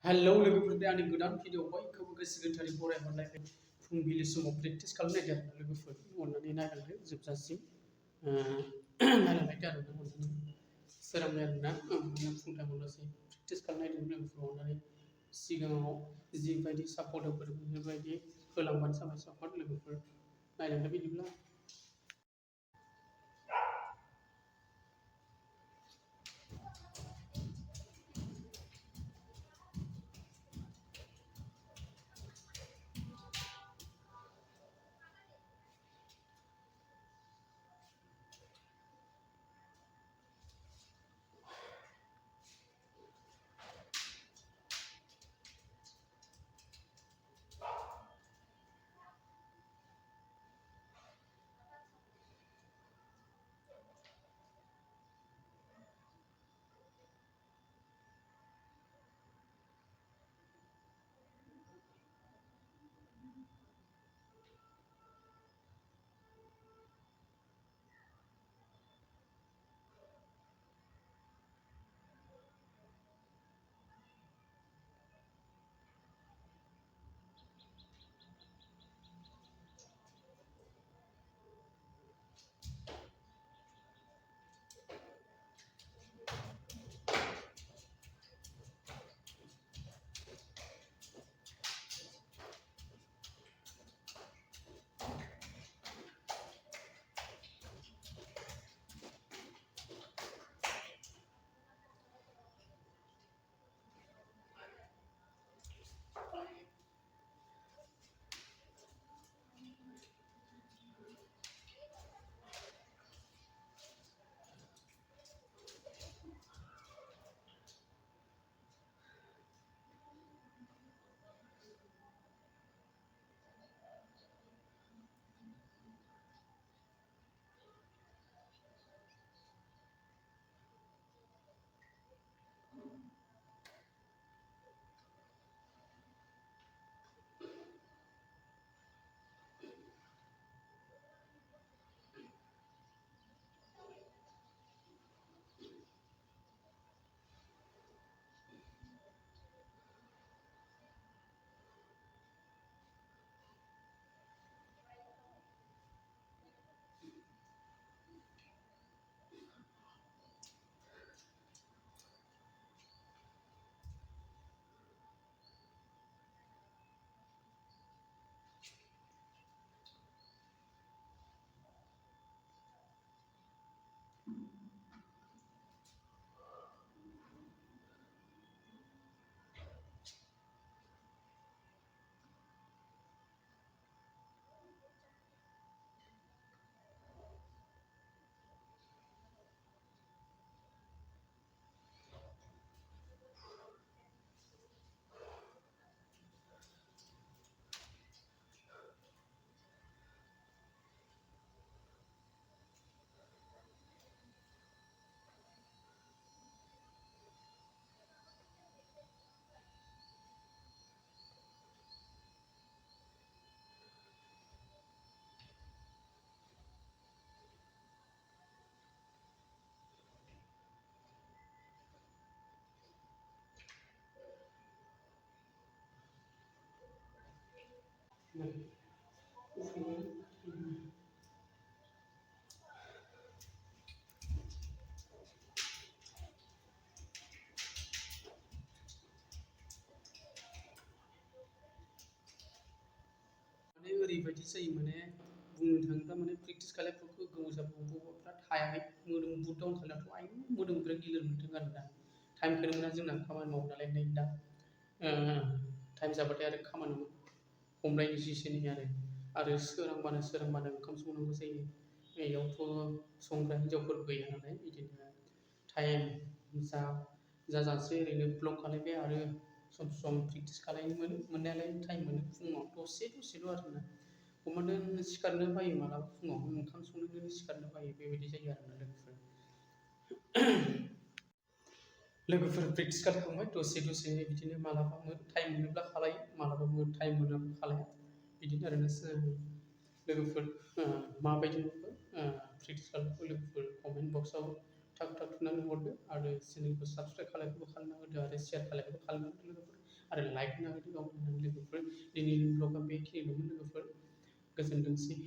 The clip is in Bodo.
हेलौ लोगोफोर आंनि गोदान भिडिअ बयखौबो गोसो गोथारै बरायहरनायखाय फुंबिलि समाव प्रेक्टिस खालामनायदो आरो लोगोफोर अननानै नायलांदो जोबजासिम नायलांनायदो आरो अननानै सोरांबाय आरोना फुं टाइमाव दसे प्रेक्टिस खालामनायदो लोगोफोर अननानै सिगाङाव जिबायदि सापर्ट होफोर बेफोरबायदि होलांबानो जाबाय सापर्ट लोगोफोर नायलांदो बिदिब्ला ओरैबायदि जायो माने बुंनो थाङोब्ला माने प्रेक्टिस खालामनायफ्राव गोबाव जाबाय बबावबा हायाखै मोदोम बुट डाउन खालामनायाथ' आयु मोदोम बिराद गिलिर मोनदों आरो दा टाइमखौनो मोना जोंना खामानि मावो नालाय नै दा टाइम जाबाथाय आरो खामानि हमलायनोसैसो नै आरो सोरांबानो ओंखाम संनांगौ जायो बेयावथ' संग्रा हिनजावफोर गैया नालाय बिदिनो टाइम जाजासे ओरैनो ब्लक खालामबाय आरो सम सम प्रेक्टिस खालामनो मोननायालाय टाइम मोनो फुङाव दसेल' आरोना अमानो सिखारनो बायो मालाबा फुङाव ओंखाम संनोनो सिखारनो बायो बेबायदि जायो आरोना लोगोफोर प्रेक्टिस खालामखांबाय दसे बिदिनो मालाबा टाइम मोनोब्ला खालायो मालाबा टाइम मोनाब्ला खालाया बिदिनो आरोना लोगोफोर माबायदि नुखो प्रेक्टिस खालामनायखौ लोगोफोर कमेन्ट बक्सआव थाग थुनानै हरदो आरो चेनेलखौ साबस्क्राइब खालामना होदो आरो शेयार खालामना होदो लोगोफोर आरो लाइक होना होदो गावनि लोगोफोर। दिनैनि ब्लगा बेखिनिल'मोन लोगोफोर, गोजोनथोंसै।